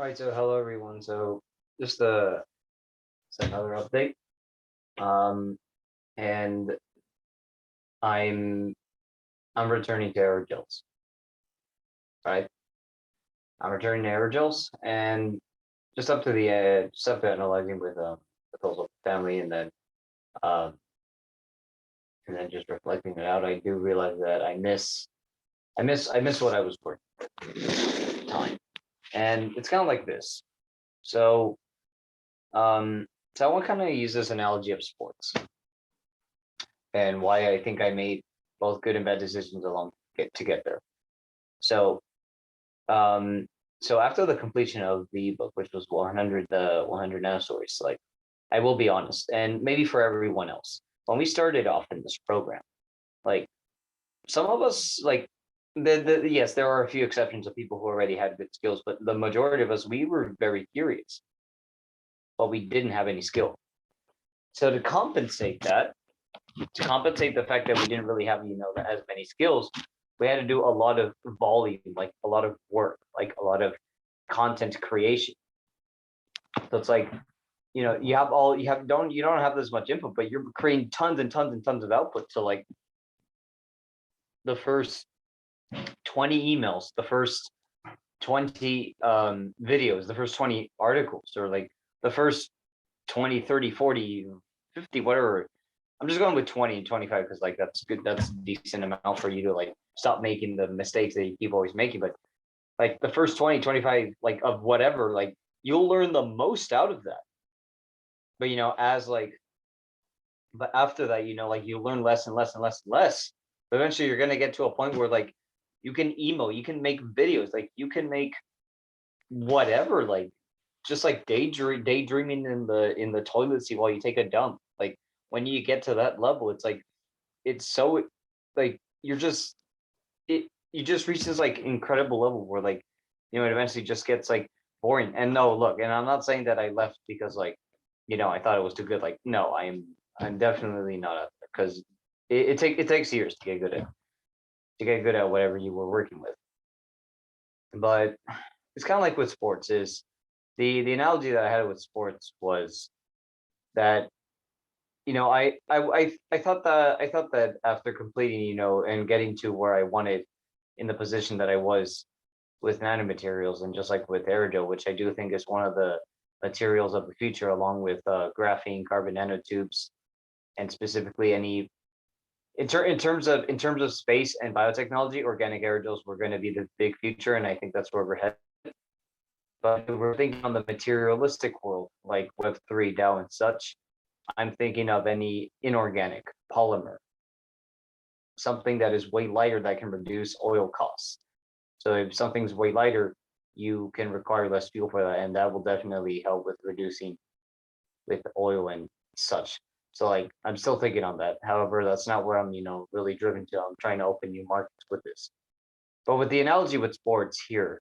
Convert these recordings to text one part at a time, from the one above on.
All right, so hello everyone. So just it's another update. Um, and I'm I'm returning to aerogels. Right, I'm returning to aerogels, and just up to analyzing with also family, um and then just reflecting it out. I do realize that I miss what I was working time, and it's kind of like this. So so I want to kind of use this analogy of sports and why I think I made both good and bad decisions to get there. So, um, so after the completion of the book, which was 100, the 100 nanostories, like I will be honest, and maybe for everyone else, when we started off in this program, like some of us, like yes, there are a few exceptions of people who already had good skills, but the majority of us, we were very curious, but we didn't have any skill. So to compensate the fact that we didn't really have, as many skills, we had to do a lot of volume, like a lot of work, like a lot of content creation. So it's like, you don't have this much input, but you're creating tons and tons and tons of output. So like the first 20 emails, the first 20 videos, the first 20 articles, or like the first 20, 30, 40, 50, whatever. I'm just going with 20 and 25 because like that's good. That's a decent amount for you to like stop making the mistakes that you keep always making. But like the first 20, 25, like of whatever, like you'll learn the most out of that. But as like, but after that, like you learn less and less and less and less. But eventually you're gonna get to a point where like you can email, you can make videos, like you can make whatever, like just like daydreaming in the toilet seat while you take a dump. Like when you get to that level, it's like it's so like you just reach this like incredible level where like it eventually just gets like boring. And no, look, and I'm not saying that I left because like I thought it was too good. Like no, I'm definitely not out there because it takes years to get good at whatever you were working with. But it's kind of like with sports is the analogy that I had with sports was that I thought that after completing and getting to where I wanted in the position that I was with nanomaterials and just like with aerogel, which I do think is one of the materials of the future, along with graphene, carbon nanotubes, and specifically any in terms of space and biotechnology, organic aerogels were going to be the big future, and I think that's where we're headed. But if we're thinking on the materialistic world, like Web3, DAO, and such, I'm thinking of any inorganic polymer, something that is way lighter that can reduce oil costs. So if something's way lighter, you can require less fuel for that, and that will definitely help with reducing with oil and such. So like I'm still thinking on that. However, that's not where I'm, really driven to. I'm trying to open new markets with this. But with the analogy with sports here,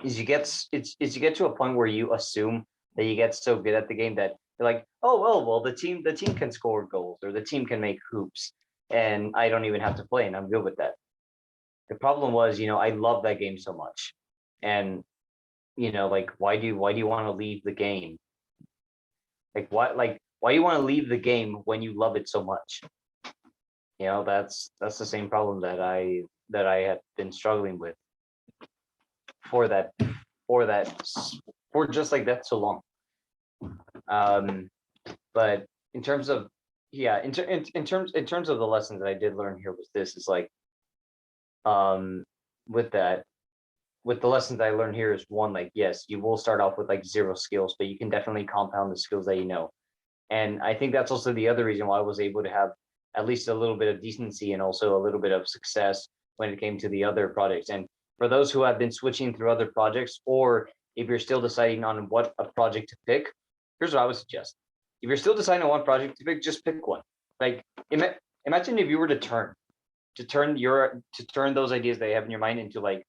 is you get to a point where you assume that you get so good at the game that you're like, oh well, the team can score goals or the team can make hoops, and I don't even have to play, and I'm good with that. The problem was, I love that game so much, and like why do you want to leave the game? Why do you want to leave the game when you love it so much? That's the same problem that I have been struggling with for that for that for just like that so long. Um, but in terms of in terms of the lessons that I did learn here was this is like um with that with the lessons I learned here is one, like yes, you will start off with like zero skills, but you can definitely compound the skills that you know. And I think that's also the other reason why I was able to have at least a little bit of decency and also a little bit of success when it came to the other projects. And for those who have been switching through other projects, or if you're still deciding on what a project to pick, here's what I would suggest. If you're still deciding on one project to pick, just pick one. Like imagine if you were to turn those ideas that you have in your mind into like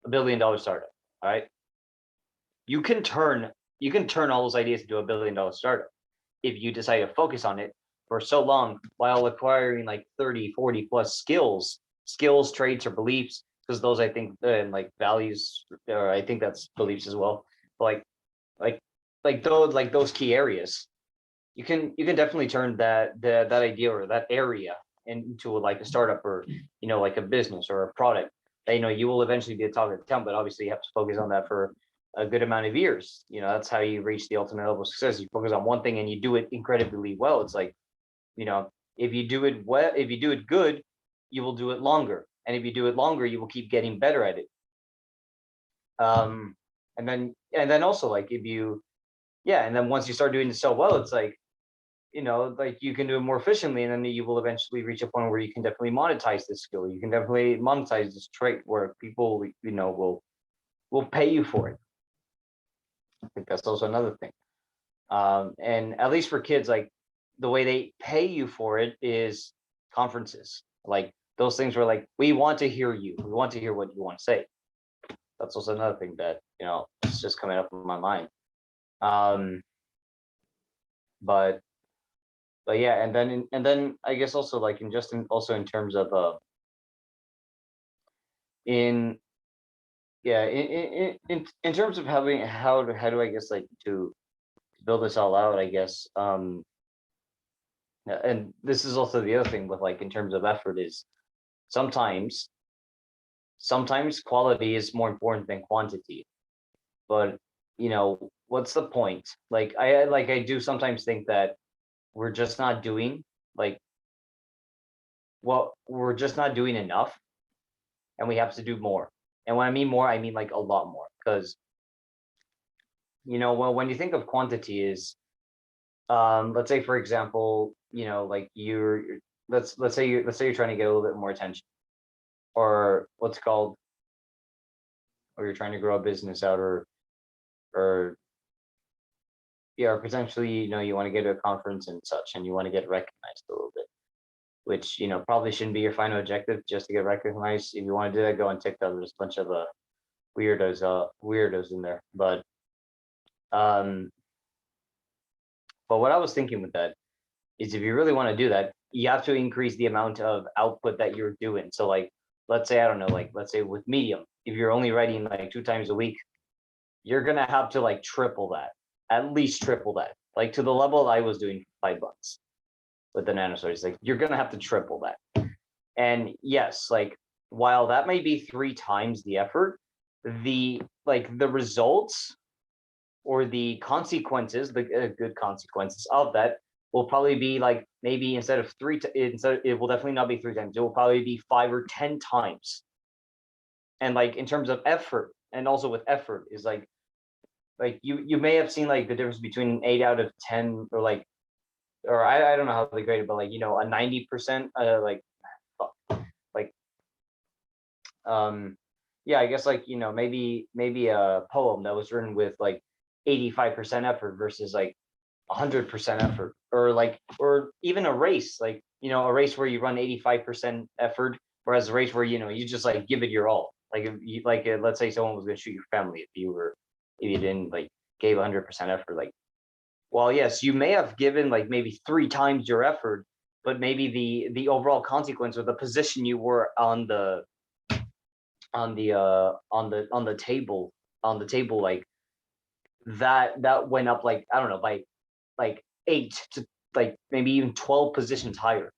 $1 billion startup. All right. You can turn all those ideas into $1 billion startup if you decide to focus on it for so long while acquiring like 30, 40 plus skills, traits, or beliefs because those I think and like values, or I think that's beliefs as well. But like those key areas, you can definitely turn that idea or that area into like a startup, or like a business or a product that you will eventually be a talk of the town. But obviously you have to focus on that for a good amount of years. That's how you reach the ultimate level of success. You focus on one thing and you do it incredibly well. It's like, if you do it well, if you do it good, you will do it longer, and if you do it longer, you will keep getting better at it. um and then also, like, if you yeah, and then once you start doing it so well, it's like, like, you can do it more efficiently, and then you will eventually reach a point where you can definitely monetize this skill. You can definitely monetize this trait where people, will pay you for it. I think that's also another thing. And at least for kids, like, the way they pay you for it is conferences, like those things where, like, we want to hear you, we want to hear what you want to say. That's also another thing that is just coming up in my mind. Um, but yeah, and then I guess also, like, also in terms of in yeah, in terms of having how do I guess, like, to build this all out, I guess. And this is also the other thing with, like, in terms of effort, is sometimes quality is more important than quantity. But what's the point? Like, I do sometimes think that we're just not doing, like, we're just not doing enough, and we have to do more. And when I mean more, I mean like a lot more. Because well, when you think of quantity, is let's say, for example, like, let's say you're trying to get a little bit more attention, or what's called, or you're trying to grow a business out, or yeah, or potentially, you want to get to a conference and such, and you want to get recognized a little bit, which probably shouldn't be your final objective, just to get recognized. If you want to do that, go on TikTok. There's a bunch of weirdos in there. Um but what I was thinking with that is, if you really want to do that, you have to increase the amount of output that you're doing. So, like, let's say, I don't know, like, let's say with Medium, if you're only writing like 2 times a week, you're gonna have to, like, triple that, at least triple that, like, to the level I was doing for $5 with the nano stories. Like, you're gonna have to triple that. And yes, like, while that may be 3 times the effort, the results, or the consequences, the good consequences of that, will probably be, like, maybe instead of it will definitely not be 3 times. It will probably be 5 or 10 times. And, like, in terms of effort, and also with effort, is like you may have seen, like, the difference between an 8 out of 10, or like, or I don't know how they grade it, but, like, a 90%, like yeah, I guess, like, maybe a poem that was written with, like, 85% effort versus, like, 100% effort, or even a race, like, a race where you run 85% effort, whereas a race where you just, like, give it your all. Like, if you, like, let's say someone was going to shoot your family, if you didn't, like, gave 100% effort. Like, well, yes, you may have given, like, maybe 3 times your effort, but maybe the overall consequence, or the position you were on the table, like, that went up, like, I don't know, by like 8 to, like, maybe even 12 positions higher.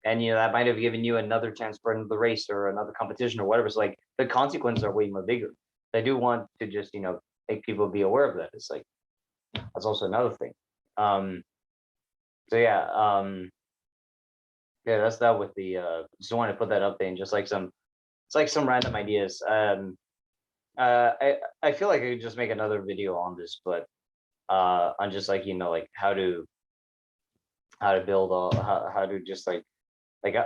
And that might have given you another chance for another race or another competition or whatever. So, like, the consequences are way more bigger. I do want to just make people be aware of that. It's like, that's also another thing. So yeah, yeah, that's that with the just wanted to put that up there, and just like it's like some random ideas. I feel like I could just make another video on this, but on just, like, like, how to build how to just, like,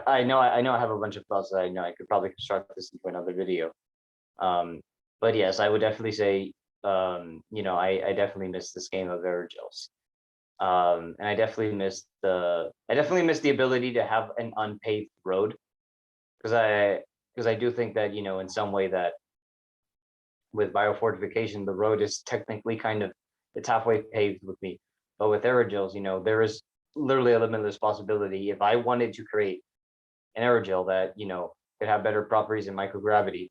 I know I have a bunch of thoughts that I know I could probably construct this into another video. Um, but yes, I would definitely say, I definitely miss this game of aerogels. And I definitely miss the ability to have an unpaved road, because I do think that, in some way, that with biofortification, the road is technically kind of, it's halfway paved with me. But with aerogels, there is literally a limitless possibility. If I wanted to create an aerogel that, could have better properties in microgravity,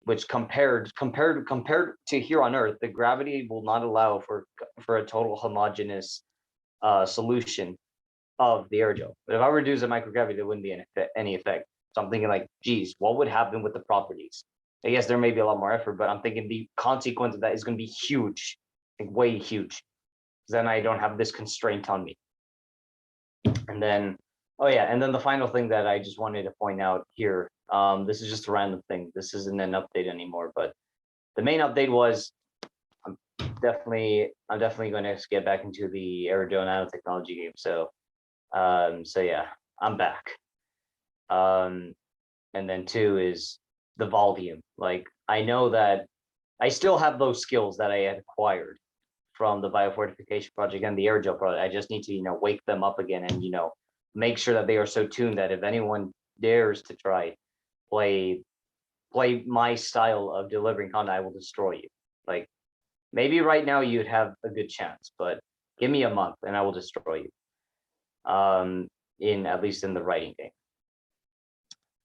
which compared to here on Earth, the gravity will not allow for a total homogeneous solution of the aerogel. But if I reduce the microgravity, there wouldn't be any effect. So I'm thinking like, geez, what would happen with the properties? I guess there may be a lot more effort, but I'm thinking the consequence of that is going to be huge, like way huge. Then I don't have this constraint on me. And then, oh yeah, and then the final thing that I just wanted to point out here, this is just a random thing. This isn't an update anymore, but the main update was I'm definitely going to get back into the aerogel nanotechnology game. So yeah, I'm back. And then 2 is the volume. Like I know that I still have those skills that I had acquired from the biofortification project and the aerogel project. I just need to, wake them up again and, make sure that they are so tuned that if anyone dares to try play my style of delivering content, I will destroy you. Like maybe right now you'd have a good chance, but give me a month and I will destroy you. In at least in the writing game.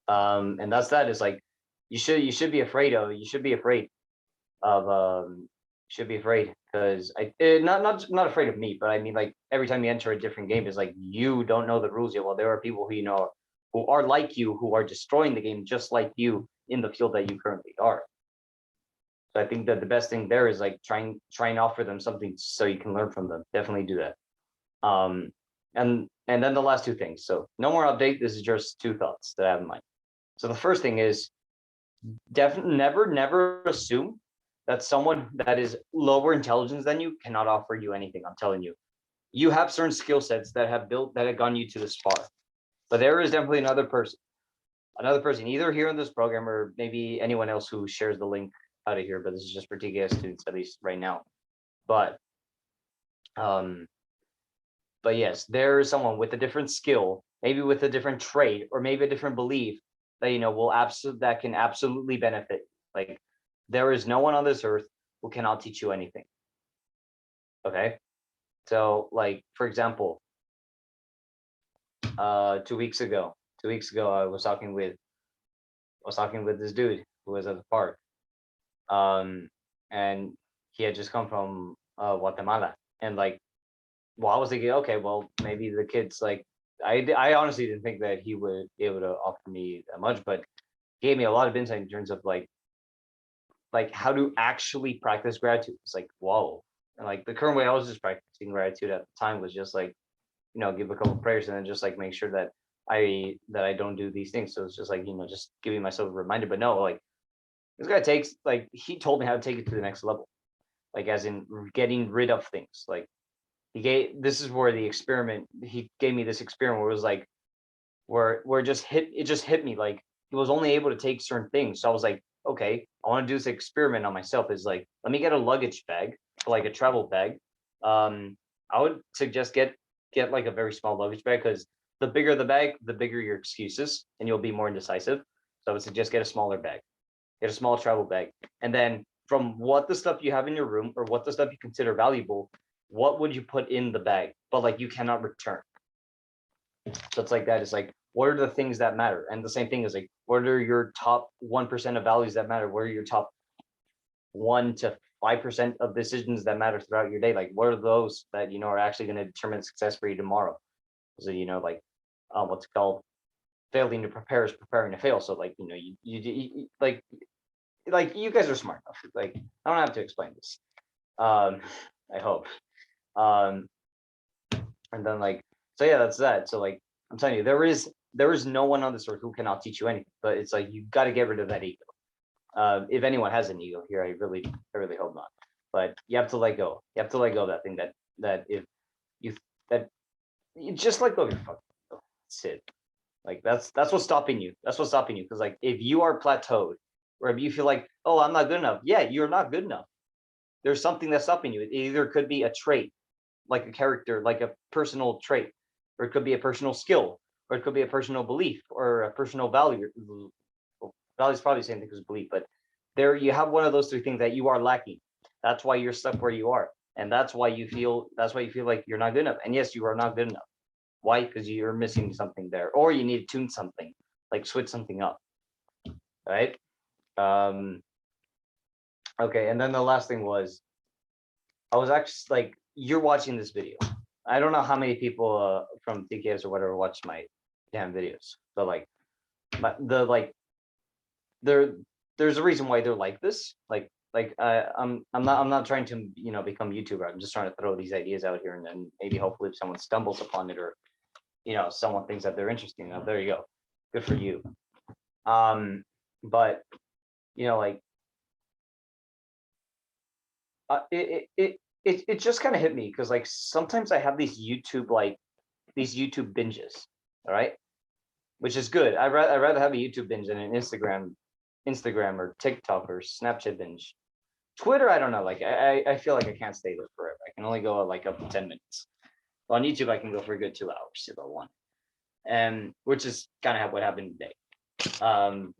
And that is like you should be afraid of because not afraid of me, but I mean like every time you enter a different game is like you don't know the rules yet. Well, there are people who are like you, who are destroying the game just like you in the field that you currently are. So I think that the best thing there is like try and offer them something so you can learn from them. Definitely do that. And then the last 2 things. So no more update. This is just 2 thoughts that I have in mind. So the first thing is definitely never assume that someone that is lower intelligence than you cannot offer you anything. I'm telling you, you have certain skill sets that have gotten you to this far. But there is definitely another person either here in this program or maybe anyone else who shares the link out of here. But this is just for TKS students, at least right now. But yes, there is someone with a different skill, maybe with a different trait, or maybe a different belief that that can absolutely benefit. Like there is no one on this earth who cannot teach you anything. Okay, so like for example, 2 weeks ago, I was talking with this dude who was at the park, and he had just come from Guatemala, and like. Well, I was thinking, okay, well, maybe the kids like I honestly didn't think that he would be able to offer me that much, but gave me a lot of insight in terms of like how to actually practice gratitude. It's like, whoa. And like the current way I was just practicing gratitude at the time was just like, give a couple of prayers and then just like make sure that I don't do these things. So it's just like, just giving myself a reminder. But no, like this guy he told me how to take it to the next level. Like as in getting rid of things. Like this is where he gave me this experiment where it was like where it just hit me like he was only able to take certain things. So I was like, okay, I want to do this experiment on myself. Is like, let me get a luggage bag, like a travel bag. I would suggest get like a very small luggage bag because the bigger the bag, the bigger your excuses and you'll be more indecisive. So I would suggest get a smaller bag, get a small travel bag. And then from what the stuff you have in your room or what the stuff you consider valuable, what would you put in the bag? But like you cannot return. So it's like that. It's like, what are the things that matter? And the same thing is like, what are your top 1% of values that matter? What are your top 1 to 5% of decisions that matter throughout your day? Like, what are those that, are actually going to determine success for you tomorrow? So, like, what's it called? Failing to prepare is preparing to fail. So like, you like you guys are smart enough. Like, I don't have to explain this. I hope. And then like, so yeah, that's that. So like, I'm telling you, there is no one on this earth who cannot teach you anything, but it's like, you got to get rid of that ego. If anyone has an ego here, I really hope not, but you have to let go. You have to let go of that thing that if you, that you just let go of your fucking ego. That's it. Like that's what's stopping you. That's what's stopping you. Because like, if you are plateaued or if you feel like, oh, I'm not good enough. Yeah, you're not good enough. There's something that's stopping you. It either could be a trait, like a character, like a personal trait, or it could be a personal skill, or it could be a personal belief or a personal value. Value is probably the same thing as belief, but there you have one of those 3 things that you are lacking. That's why you're stuck where you are, and that's why you feel like you're not good enough. And yes, you are not good enough. Why? Because you're missing something there, or you need to tune something, like switch something up. right? Um, okay, and then the last thing was I was actually like, you're watching this video. I don't know how many people from TKS or whatever watch my damn videos, but like, like there there's a reason why they're like this. I'm not trying to become YouTuber. I'm just trying to throw these ideas out here, and then maybe hopefully if someone stumbles upon it, or someone thinks that they're interesting. Now there you go, good for you. But like it just kind of hit me because like sometimes I have these YouTube binges, all right, which is good. I'd rather have a YouTube binge than an Instagram or TikTok or Snapchat binge. Twitter, I don't know. Like I feel like I can't stay there forever. I can only go like up to 10 minutes. On YouTube, I can go for a good 2 hours if I want, and which is kind of what happened today.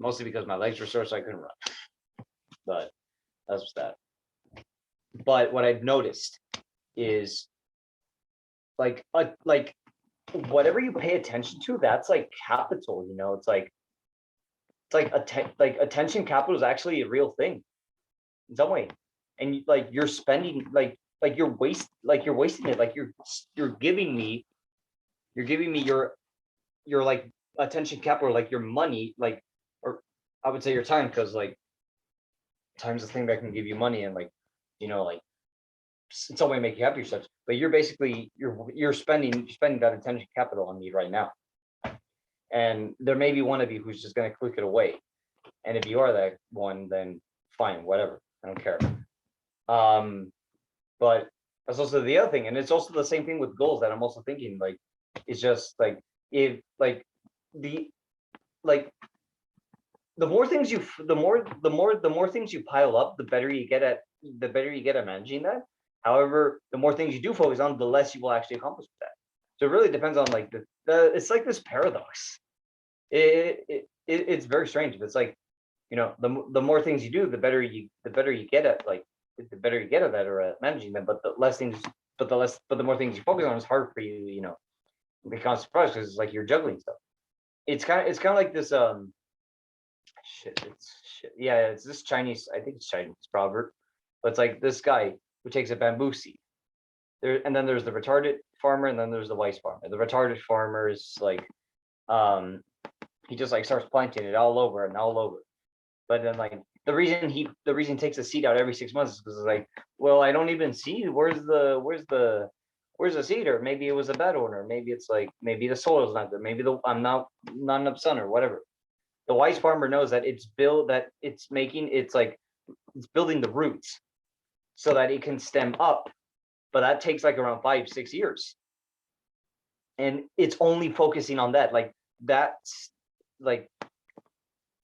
Mostly because my legs were sore, so I couldn't run. But that's what's that. But what I've noticed is like whatever you pay attention to, that's like capital. It's like attention capital is actually a real thing in some way, and you're spending you're wasting it. Like you're giving me your like attention capital, like your money, like, or I would say your time, because like time's the thing that can give you money, and like like in some way make you happy yourself. But you're basically you're spending that attention capital on me right now, and there may be one of you who's just going to click it away, and if you are that one, then fine, whatever, I don't care. But that's also the other thing, and it's also the same thing with goals that I'm also thinking, like, it's just like, if like the like the more things the more things you pile up, the better you get at managing that. However, the more things you do focus on, the less you will actually accomplish with that. So it really depends on like it's like this paradox. It's very strange, but it's like, the more things you do, the better you get at, like, the better you get at that, or at managing them. But the more things you focus on, it's harder for you, to be constant surprised, because it's like you're juggling stuff. It's kind of like this yeah, it's this Chinese, I think it's Chinese proverb, but it's like this guy who takes a bamboo seed there, and then there's the retarded farmer, and then there's the wise farmer. The retarded farmer is like, he just like starts planting it all over and all over. But then like the reason he takes the seed out every 6 months is because it's like, well, I don't even see where's the seed, or maybe it was a bad owner, maybe it's like, maybe the soil's not good, maybe I'm not enough sun or whatever. The wise farmer knows that it's building the roots so that it can stem up, but that takes like around 5-6 years, and it's only focusing on that. Like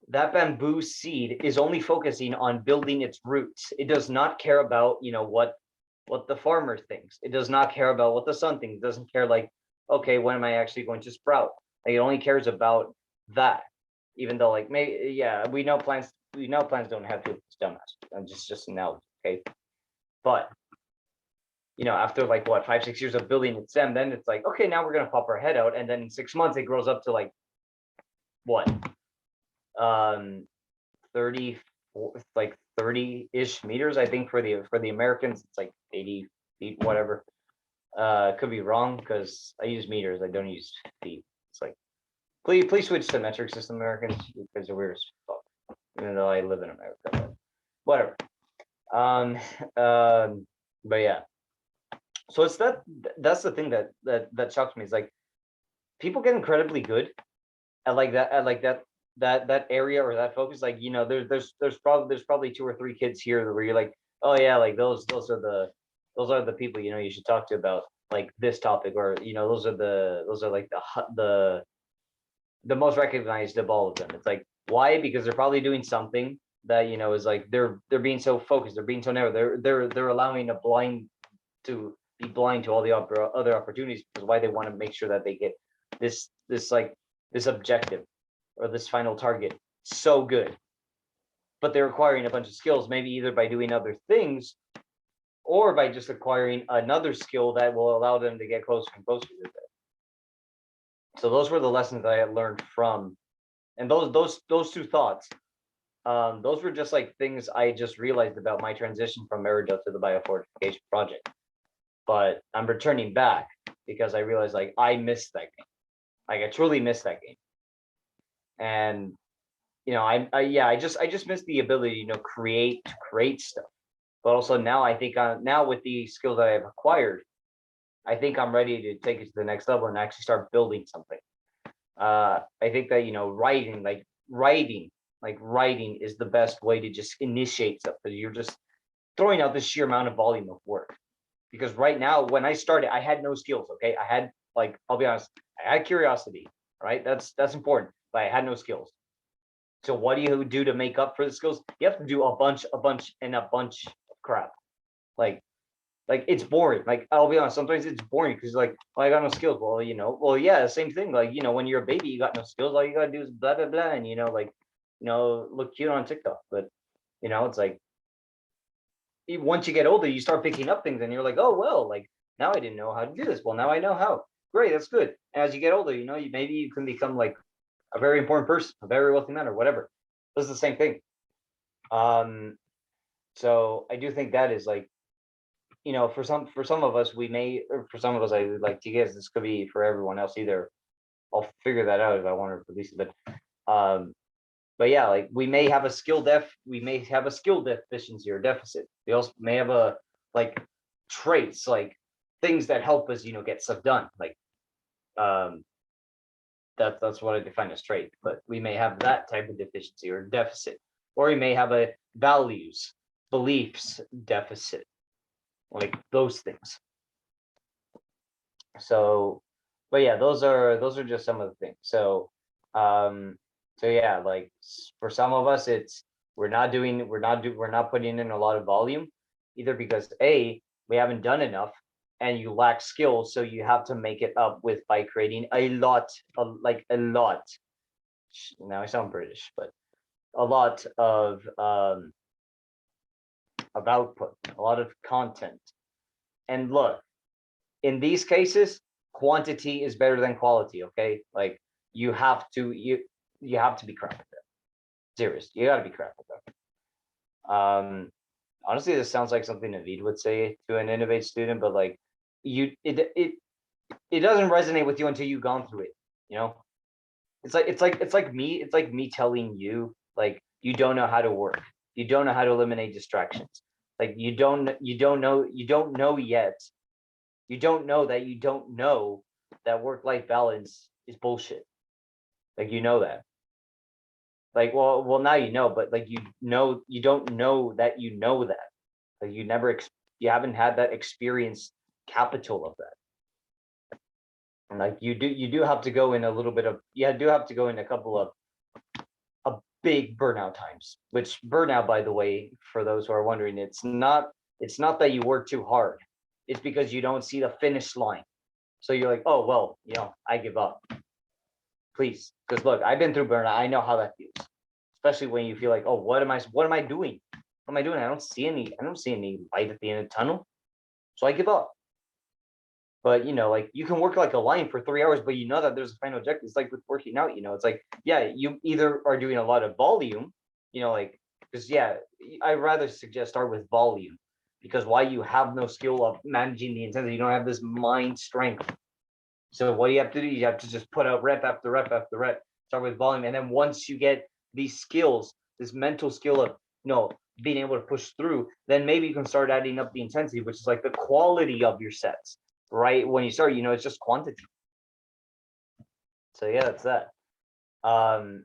that bamboo seed is only focusing on building its roots. It does not care about what the farmer thinks. It does not care about what the sun thinks. It doesn't care, like, okay, when am I actually going to sprout? Like, it only cares about that. Even though, like, maybe, yeah, we know plants don't have to. It's dumbass. And just now, okay. But after like what, 5-6 years of building its stem, then it's like, okay, now we're gonna pop our head out, and then in 6 months it grows up to like what, 30, like 30-ish meters. I think for the Americans it's like 80 feet, whatever. Could be wrong because I use meters, I don't use feet. It's like, please switch to metric system, Americans, because you're weird as fuck. Even though I live in America, but whatever. But yeah. So it's that's the thing that shocks me. Is like, people get incredibly good at that area, or that focus. Like, there's probably 2 or 3 kids here where you're like, oh yeah, like those are the people you should talk to about like this topic, or those are like the most recognized of all of them. It's like, why? Because they're probably doing something that is like, they're being so focused, they're being so narrow, they're allowing a blind to be blind to all the other opportunities, because why? They want to make sure that they get this objective, or this final target, so good. But they're acquiring a bunch of skills, maybe either by doing other things, or by just acquiring another skill that will allow them to get closer and closer to it. So those were the lessons that I had learned from, and those 2 thoughts those were just like things I just realized about my transition from aerogel to the biofortification project. But I'm returning back because I realized like I missed that game. Like I truly missed that game. And I just missed the ability, create stuff. But also now I think now with the skills that I've acquired, I think I'm ready to take it to the next level and actually start building something. I think that writing is the best way to just initiate stuff because you're just throwing out the sheer amount of volume of work. Because right now, when I started, I had no skills. Okay, I had I'll be honest, I had curiosity. Right, that's important, but I had no skills. So what do you do to make up for the skills? You have to do a bunch of crap. Like it's boring. Like I'll be honest, sometimes it's boring because I got no skills. Well, yeah, same thing. When you're a baby, you got no skills. All you gotta do is blah blah blah, and look cute on TikTok. But it's like once you get older, you start picking up things, and you're like, oh well, now I didn't know how to do this. Well, now I know how. Great, that's good. And as you get older, maybe you can become like a very important person, a very wealthy man, or whatever. This is the same thing. So I do think that is for some of us, we may, or for some of us, I would like to guess this could be for everyone else either. I'll figure that out if I want to release it, but yeah, we may have a skill deficiency or deficit. We also may have a traits, things that help us, get stuff done. That's what I define as trait, but we may have that type of deficiency or deficit, or we may have a values, beliefs deficit, like those things. So, but yeah, those are just some of the things. So yeah, for some of us, it's we're not putting in a lot of volume, either because we haven't done enough, and you lack skills, so you have to make it up by creating a lot. Now I sound British, but a lot of output, a lot of content. And look, in these cases, quantity is better than quality. Okay, you have to be crap at that. Serious, you got to be crap at that. Honestly, this sounds like something Naveed would say to an Innovate student, but it doesn't resonate with you until you've gone through it. It's like me telling you you don't know how to work, you don't know how to eliminate distractions. You don't know yet. You don't know that you don't know that work-life balance is bullshit. You know that. Well, now you know, but you don't know that you know that. You haven't had that experience capital of that. And you do have to go in a little bit of, do have to go in a couple of big burnout times, which burnout, by the way, for those who are wondering, it's not that you work too hard. It's because you don't see the finish line. So you're like, oh, well, I give up. Please. Because look, I've been through burnout. I know how that feels. Especially when you feel like, oh, what am I doing? What am I doing? I don't see any light at the end of the tunnel. So I give up. But you can work like a lion for 3 hours, but you know that there's a final objective. It's like with working out, it's like, yeah, you either are doing a lot of volume, because I rather suggest start with volume, because why, you have no skill of managing the intensity, you don't have this mind strength. So what you have to do, you have to just put out rep after rep after rep, start with volume, and then once you get these skills, this mental skill of being able to push through, then maybe you can start adding up the intensity, which is like the quality of your sets. Right when you start, it's just quantity. So yeah, that's that. So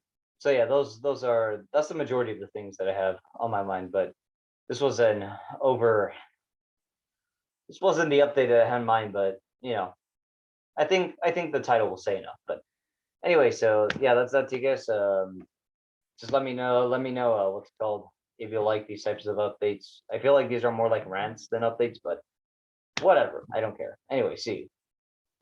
yeah, that's the majority of the things that I have on my mind. But this wasn't the update that I had in mind, but I think the title will say enough. But anyway, so yeah, that's you guys. Just let me know what's it called, if you like these types of updates. I feel like these are more like rants than updates, but whatever, I don't care. Anyway, see you.